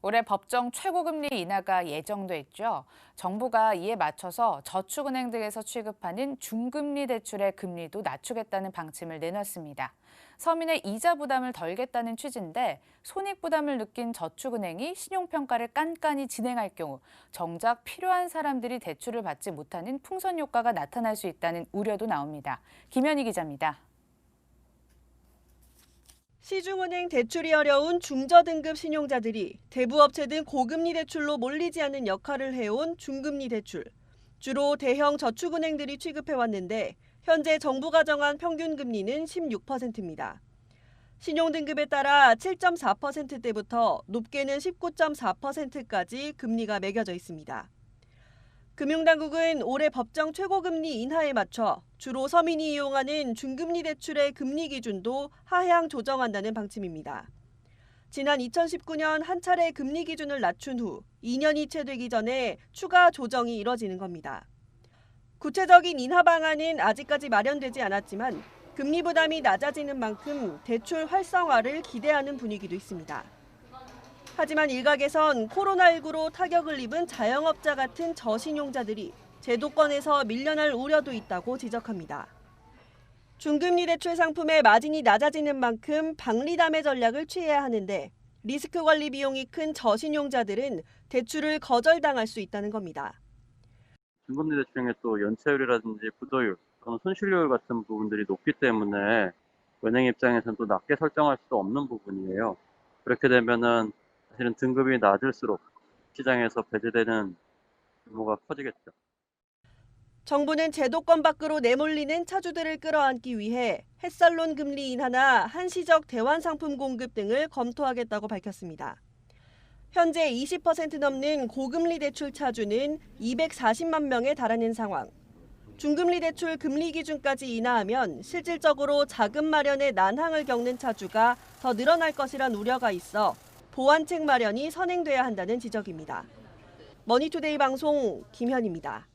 올해 법정 최고금리 인하가 예정돼 있죠. 정부가 이에 맞춰서 저축은행 등에서 취급하는 중금리 대출의 금리도 낮추겠다는 방침을 내놨습니다. 서민의 이자 부담을 덜겠다는 취지인데 손익 부담을 느낀 저축은행이 신용평가를 깐깐히 진행할 경우 정작 필요한 사람들이 대출을 받지 못하는 풍선 효과가 나타날 수 있다는 우려도 나옵니다. 김현희 기자입니다. 시중은행 대출이 어려운 중저등급 신용자들이 대부업체 등 고금리 대출로 몰리지 않는 역할을 해온 중금리 대출. 주로 대형 저축은행들이 취급해왔는데 현재 정부가 정한 평균 금리는 16%입니다. 신용등급에 따라 7.4%대부터 높게는 19.4%까지 금리가 매겨져 있습니다. 금융당국은 올해 법정 최고금리 인하에 맞춰 주로 서민이 이용하는 중금리 대출의 금리 기준도 하향 조정한다는 방침입니다. 지난 2019년 한 차례 금리 기준을 낮춘 후 2년이 채 되기 전에 추가 조정이 이뤄지는 겁니다. 구체적인 인하 방안은 아직까지 마련되지 않았지만 금리 부담이 낮아지는 만큼 대출 활성화를 기대하는 분위기도 있습니다. 하지만 일각에선 코로나19로 타격을 입은 자영업자 같은 저신용자들이 제도권에서 밀려날 우려도 있다고 지적합니다. 중금리 대출 상품의 마진이 낮아지는 만큼 박리담의 전략을 취해야 하는데 리스크 관리 비용이 큰 저신용자들은 대출을 거절당할 수 있다는 겁니다. 중금리 대출의 또 연체율이라든지 부도율 또는 손실률 같은 부분들이 높기 때문에 은행 입장에서는 또 낮게 설정할 수도 없는 부분이에요. 그렇게 되면은 사실은 등급이 낮을수록 시장에서 배제되는 규모가 커지겠죠. 정부는 제도권 밖으로 내몰리는 차주들을 끌어안기 위해 햇살론 금리 인하나 한시적 대환 상품 공급 등을 검토하겠다고 밝혔습니다. 현재 20% 넘는 고금리 대출 차주는 240만 명에 달하는 상황. 중금리 대출 금리 기준까지 인하하면 실질적으로 자금 마련에 난항을 겪는 차주가 더 늘어날 것이란 우려가 있어 보완책 마련이 선행돼야 한다는 지적입니다. 머니투데이 방송 김현입니다.